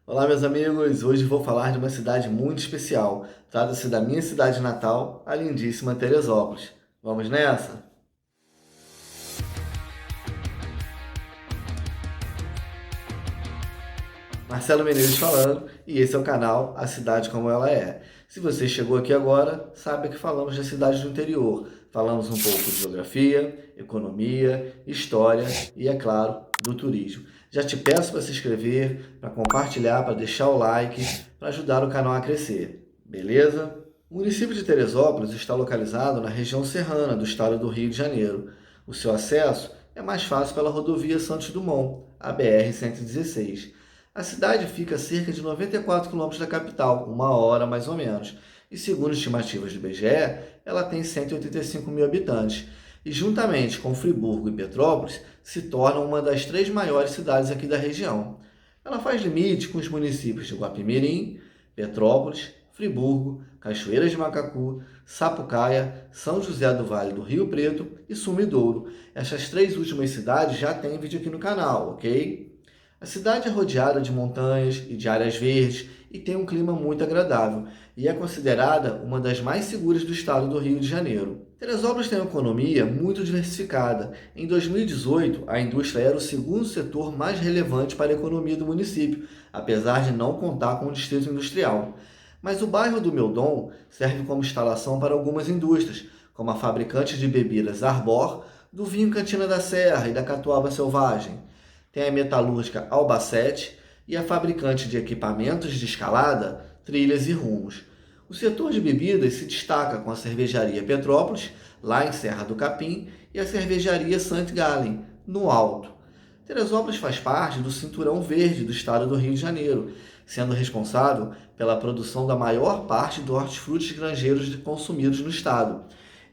Olá, meus amigos! Hoje vou falar de uma cidade muito especial. Trata-se da minha cidade natal, a lindíssima Teresópolis. Vamos nessa? Marcelo Menezes falando, e esse é o canal A Cidade Como Ela É. Se você chegou aqui agora, sabe que falamos de cidades do interior. Falamos um pouco de geografia, economia, história e, é claro, do turismo. Já te peço para se inscrever, para compartilhar, para deixar o like, para ajudar o canal a crescer. Beleza? O município de Teresópolis está localizado na região serrana do estado do Rio de Janeiro. O seu acesso é mais fácil pela rodovia Santos Dumont, a BR-116. A cidade fica a cerca de 94 quilômetros da capital, uma hora mais ou menos. E segundo estimativas do IBGE, ela tem 185 mil habitantes. E juntamente com Friburgo e Petrópolis, se torna uma das três maiores cidades aqui da região. Ela faz limite com os municípios de Guapimirim, Petrópolis, Friburgo, Cachoeiras de Macacu, Sapucaia, São José do Vale do Rio Preto e Sumidouro. Essas três últimas cidades já tem vídeo aqui no canal, ok? A cidade é rodeada de montanhas e de áreas verdes e tem um clima muito agradável e é considerada uma das mais seguras do estado do Rio de Janeiro. Teresópolis tem uma economia muito diversificada. Em 2018, a indústria era o segundo setor mais relevante para a economia do município, apesar de não contar com um distrito industrial. Mas o bairro do Meudon serve como instalação para algumas indústrias, como a fabricante de bebidas Arbor, do vinho Cantina da Serra e da Catuaba Selvagem. Tem a metalúrgica Albacete e a fabricante de equipamentos de escalada, Trilhas e Rumos. O setor de bebidas se destaca com a cervejaria Petrópolis, lá em Serra do Capim, e a cervejaria St. Gallen, no Alto. Teresópolis faz parte do Cinturão Verde do estado do Rio de Janeiro, sendo responsável pela produção da maior parte dos hortifrutis granjeiros consumidos no estado.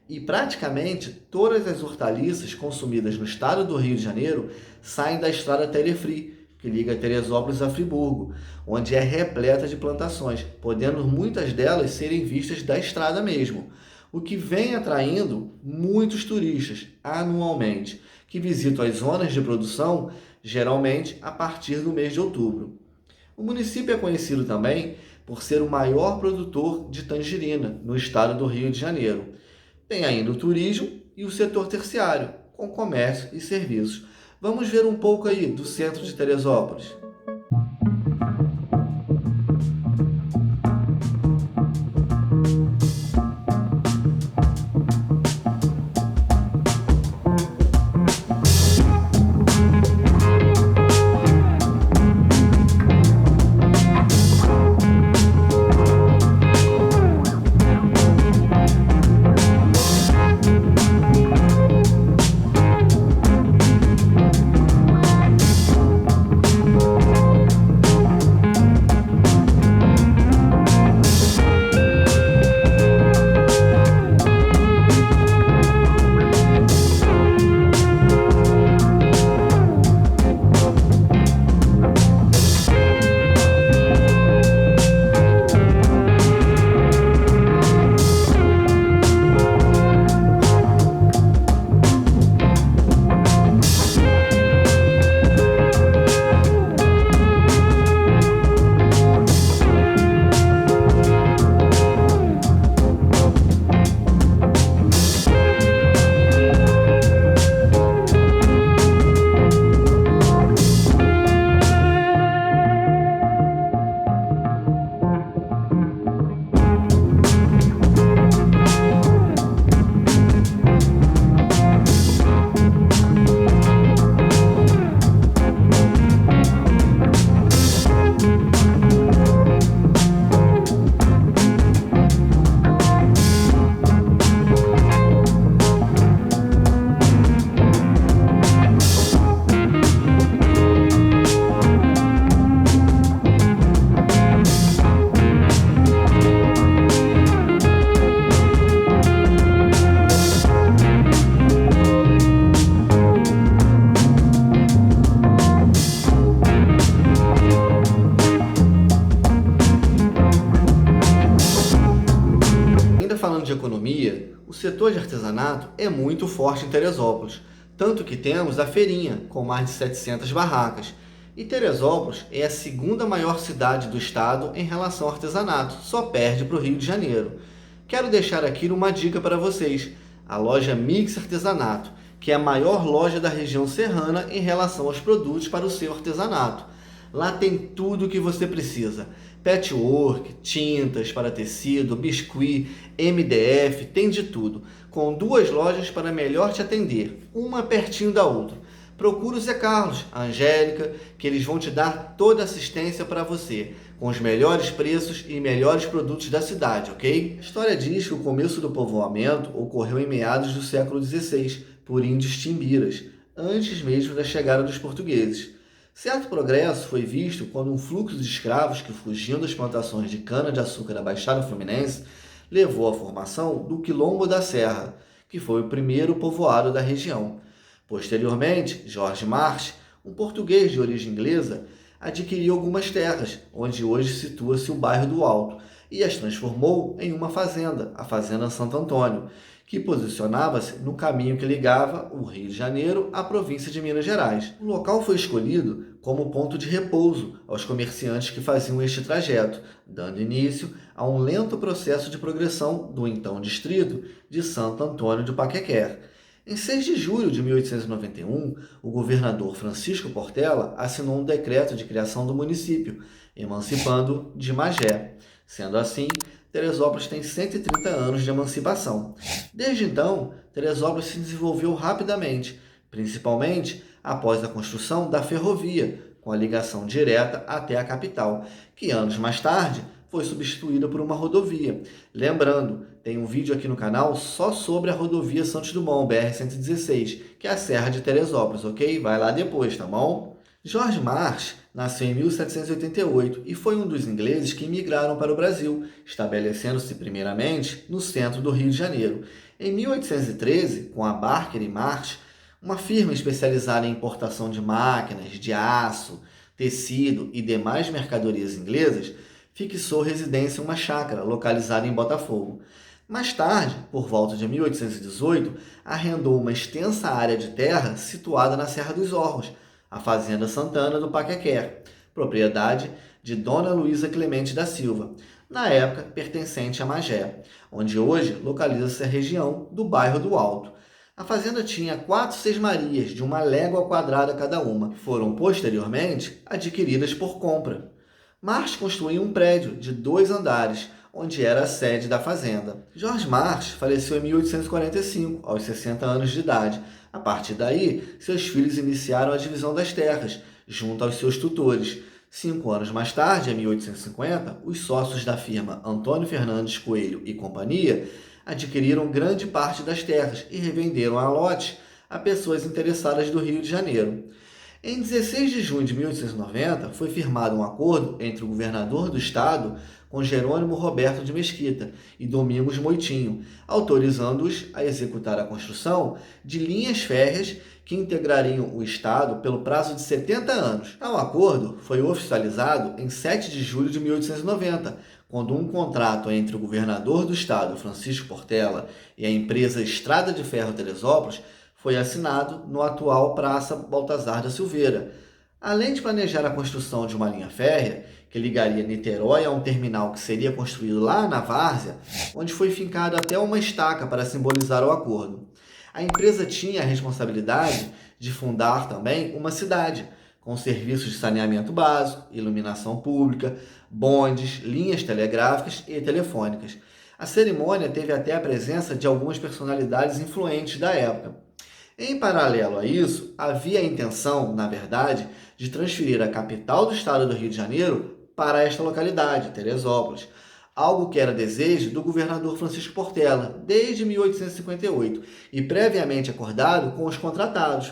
E praticamente todas as hortaliças consumidas no estado do Rio de Janeiro saem da estrada Telefri, que liga Teresópolis a Friburgo, onde é repleta de plantações, podendo muitas delas serem vistas da estrada mesmo, o que vem atraindo muitos turistas anualmente, que visitam as zonas de produção geralmente a partir do mês de outubro. O município é conhecido também por ser o maior produtor de tangerina no estado do Rio de Janeiro. Tem ainda o turismo e o setor terciário, com comércio e serviços. Vamos ver um pouco aí do centro de Teresópolis. Falando de economia, o setor de artesanato é muito forte em Teresópolis, tanto que temos a feirinha, com mais de 700 barracas. E Teresópolis é a segunda maior cidade do estado em relação ao artesanato, só perde para o Rio de Janeiro. Quero deixar aqui uma dica para vocês: a loja Mix Artesanato, que é a maior loja da região serrana em relação aos produtos para o seu artesanato. Lá tem tudo o que você precisa: patchwork, tintas para tecido, biscuit, MDF, tem de tudo, com duas lojas para melhor te atender, uma pertinho da outra. Procura o Zé Carlos, a Angélica, que eles vão te dar toda a assistência para você, com os melhores preços e melhores produtos da cidade, ok? A história diz que o começo do povoamento ocorreu em meados do século XVI, por índios timbiras, antes mesmo da chegada dos portugueses. Certo progresso foi visto quando um fluxo de escravos que fugiam das plantações de cana-de-açúcar da Baixada Fluminense levou à formação do Quilombo da Serra, que foi o primeiro povoado da região. Posteriormente, Jorge March, um português de origem inglesa, adquiriu algumas terras, onde hoje situa-se o bairro do Alto, e as transformou em uma fazenda, a Fazenda Santo Antônio, que posicionava-se no caminho que ligava o Rio de Janeiro à província de Minas Gerais. O local foi escolhido como ponto de repouso aos comerciantes que faziam este trajeto, dando início a um lento processo de progressão do então distrito de Santo Antônio do Paquequer. Em 6 de julho de 1891, o governador Francisco Portela assinou um decreto de criação do município, emancipando de Magé. Sendo assim, Teresópolis tem 130 anos de emancipação. Desde então, Teresópolis se desenvolveu rapidamente, principalmente após a construção da ferrovia, com a ligação direta até a capital, que anos mais tarde foi substituída por uma rodovia. Lembrando, tem um vídeo aqui no canal só sobre a rodovia Santos Dumont, BR-116, que é a Serra de Teresópolis, ok? Vai lá depois, tá bom? Jorge March nasceu em 1788 e foi um dos ingleses que imigraram para o Brasil, estabelecendo-se primeiramente no centro do Rio de Janeiro. Em 1813, com a Barker e March, uma firma especializada em importação de máquinas, de aço, tecido e demais mercadorias inglesas, fixou residência em uma chácara localizada em Botafogo. Mais tarde, por volta de 1818, arrendou uma extensa área de terra situada na Serra dos Orros, a Fazenda Santana do Paquequer, propriedade de Dona Luísa Clemente da Silva, na época pertencente a Magé, onde hoje localiza-se a região do bairro do Alto. A fazenda tinha 4 sesmarias de 1 légua quadrada cada uma, que foram posteriormente adquiridas por compra. March construiu um prédio de 2 andares, onde era a sede da fazenda. Jorge March faleceu em 1845, aos 60 anos de idade. A partir daí, seus filhos iniciaram a divisão das terras, junto aos seus tutores. 5 anos mais tarde, em 1850, os sócios da firma Antônio Fernandes Coelho e Companhia adquiriram grande parte das terras e revenderam a lote a pessoas interessadas do Rio de Janeiro. Em 16 de junho de 1890, foi firmado um acordo entre o governador do estado com Jerônimo Roberto de Mesquita e Domingos Moitinho, autorizando-os a executar a construção de linhas férreas que integrariam o estado pelo prazo de 70 anos. Tal acordo foi oficializado em 7 de julho de 1890, quando um contrato entre o governador do estado, Francisco Portela, e a empresa Estrada de Ferro Teresópolis foi assinado no atual Praça Baltazar da Silveira. Além de planejar a construção de uma linha férrea, que ligaria Niterói a um terminal que seria construído lá na Várzea, onde foi fincada até uma estaca para simbolizar o acordo. A empresa tinha a responsabilidade de fundar também uma cidade, com serviços de saneamento básico, iluminação pública, bondes, linhas telegráficas e telefônicas. A cerimônia teve até a presença de algumas personalidades influentes da época. Em paralelo a isso, havia a intenção, na verdade, de transferir a capital do estado do Rio de Janeiro para esta localidade, Teresópolis, algo que era desejo do governador Francisco Portela desde 1858 e previamente acordado com os contratados.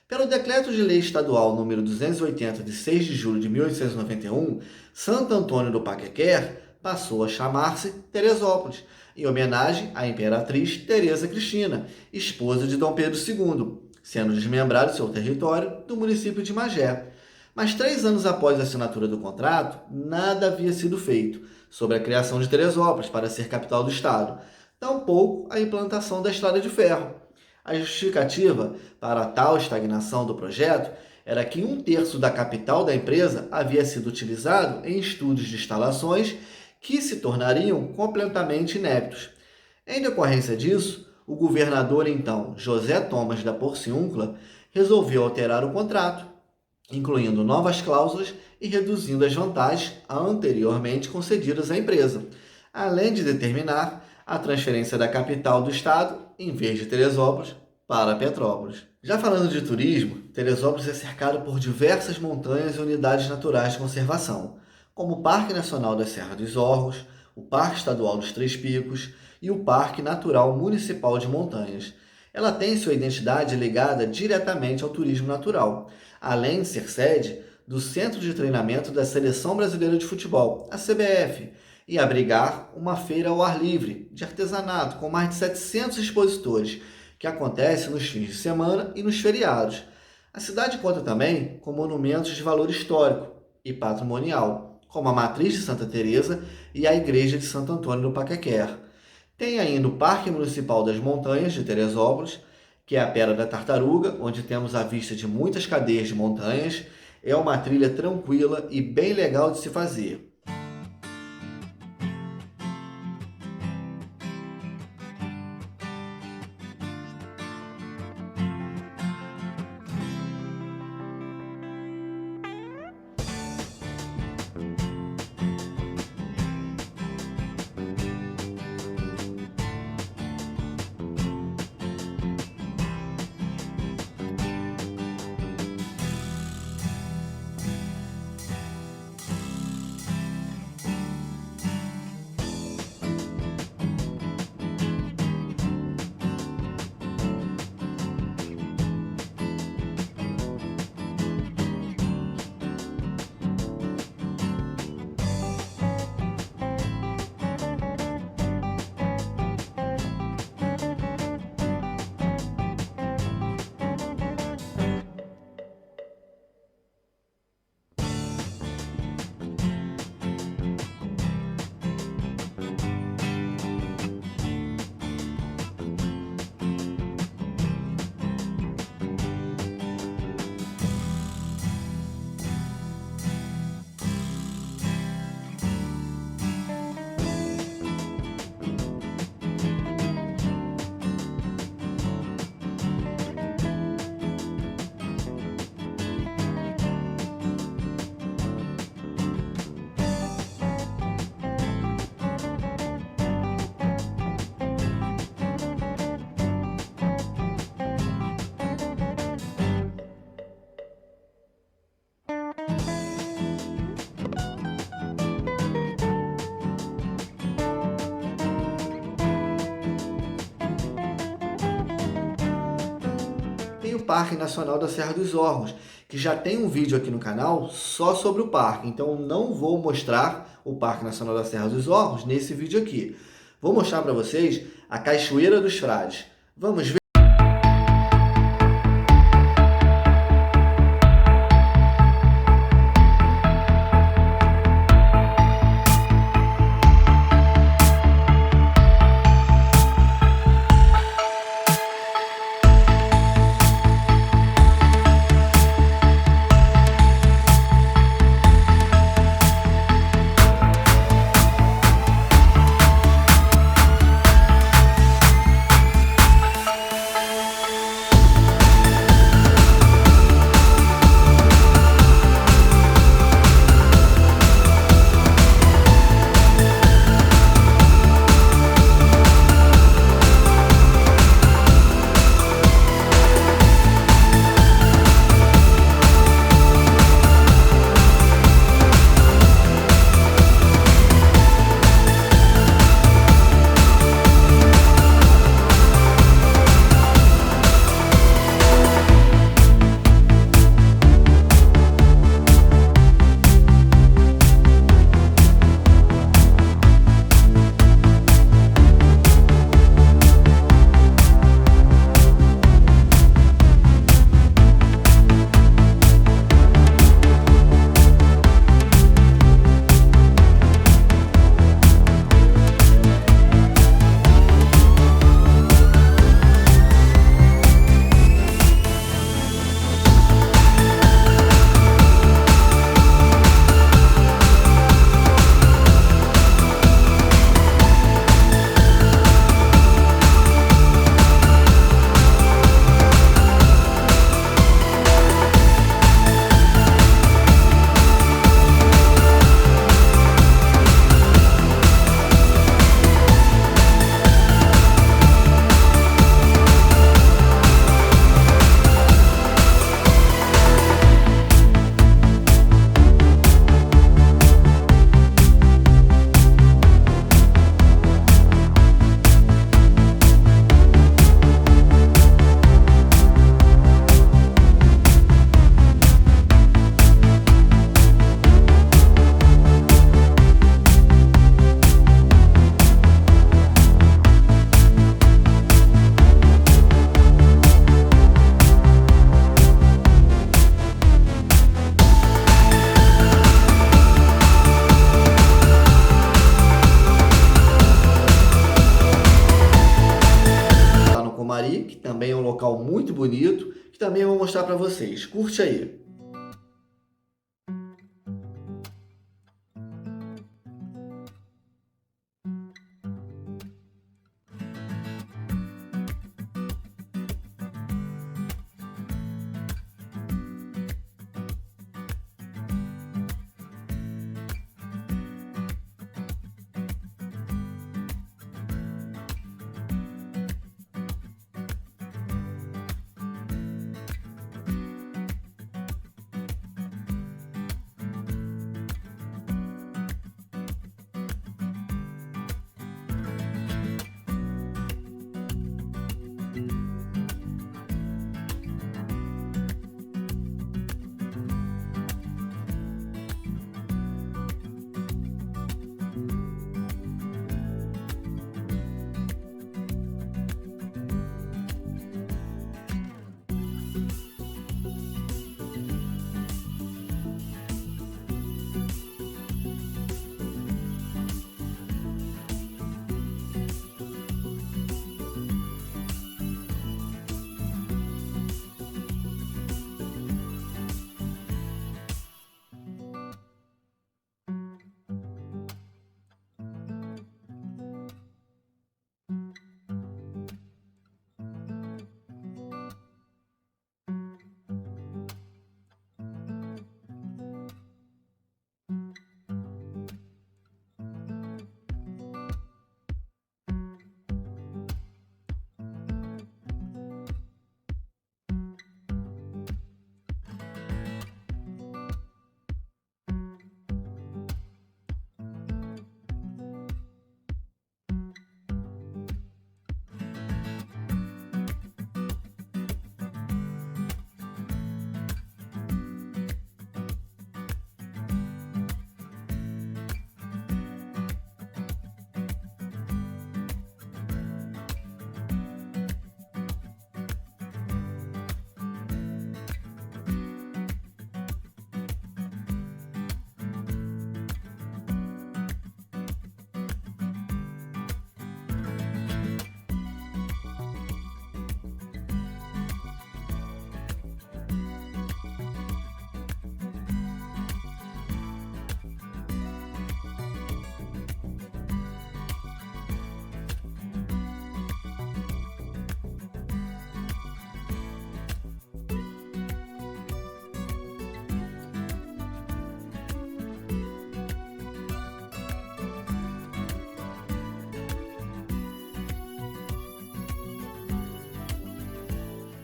Pelo Decreto de Lei Estadual número 280, de 6 de julho de 1891, Santo Antônio do Paquequer passou a chamar-se Teresópolis, em homenagem à imperatriz Teresa Cristina, esposa de Dom Pedro II, sendo desmembrado seu território do município de Magé. Mas 3 anos após a assinatura do contrato, nada havia sido feito sobre a criação de Teresópolis para ser capital do estado, tampouco a implantação da estrada de ferro. A justificativa para tal estagnação do projeto era que 1/3 da capital da empresa havia sido utilizado em estudos de instalações que se tornariam completamente inéditos. Em decorrência disso, o governador, então, José Thomas da Porciúncula, resolveu alterar o contrato, incluindo novas cláusulas e reduzindo as vantagens anteriormente concedidas à empresa, além de determinar a transferência da capital do estado, em vez de Teresópolis, para Petrópolis. Já falando de turismo, Teresópolis é cercado por diversas montanhas e unidades naturais de conservação, como o Parque Nacional da Serra dos Órgãos, o Parque Estadual dos Três Picos e o Parque Natural Municipal de Montanhas. Ela tem sua identidade ligada diretamente ao turismo natural, além de ser sede do Centro de Treinamento da Seleção Brasileira de Futebol, a CBF, e abrigar uma feira ao ar livre de artesanato com mais de 700 expositores, que acontece nos fins de semana e nos feriados. A cidade conta também com monumentos de valor histórico e patrimonial, como a Matriz de Santa Teresa e a Igreja de Santo Antônio do Paquequer. Tem ainda o Parque Municipal das Montanhas de Teresópolis, que é a Pedra da Tartaruga, onde temos a vista de muitas cadeias de montanhas. É uma trilha tranquila e bem legal de se fazer. Tem o Parque Nacional da Serra dos Órgãos, que já tem um vídeo aqui no canal só sobre o parque, então eu não vou mostrar o Parque Nacional da Serra dos Órgãos nesse vídeo aqui. Vou mostrar para vocês a Cachoeira dos Frades. Vamos ver? também é um local muito bonito, que também eu vou mostrar para vocês. Curte aí!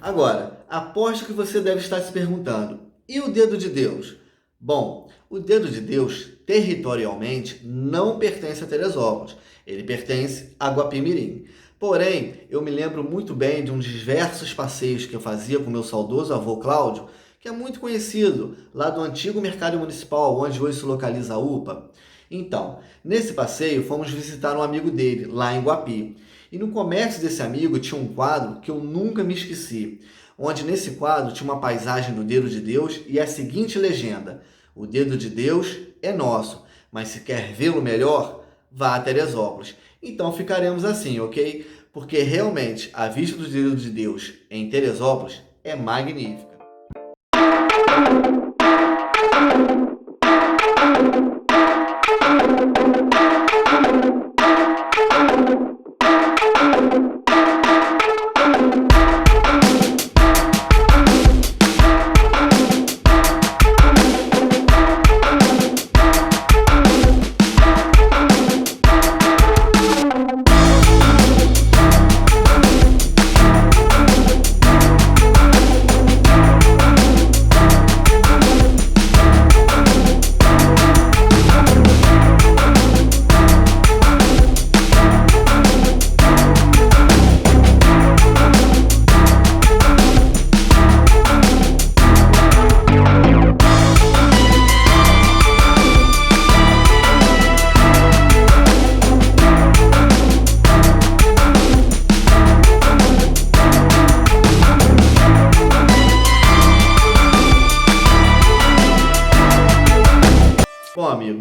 Agora, aposto que você deve estar se perguntando, e o dedo de Deus? Bom, o dedo de Deus, territorialmente, não pertence a Teresópolis, ele pertence a Guapimirim. Porém, eu me lembro muito bem de um dos diversos passeios que eu fazia com meu saudoso avô Cláudio, que é muito conhecido, lá do antigo mercado municipal, onde hoje se localiza a UPA. Então, nesse passeio, fomos visitar um amigo dele, lá em Guapi. E no comércio desse amigo tinha um quadro que eu nunca me esqueci, onde nesse quadro tinha uma paisagem do dedo de Deus e a seguinte legenda: o dedo de Deus é nosso, mas se quer vê-lo melhor, vá a Teresópolis. Então ficaremos assim, ok? Porque realmente a vista do dedo de Deus em Teresópolis é magnífica.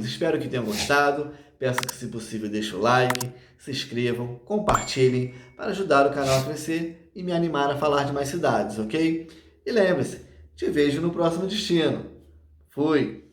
amigos, espero que tenham gostado. Peço que, se possível, deixem o like, se inscrevam, compartilhem para ajudar o canal a crescer e me animar a falar de mais cidades, ok? E lembre-se, te vejo no próximo destino. Fui!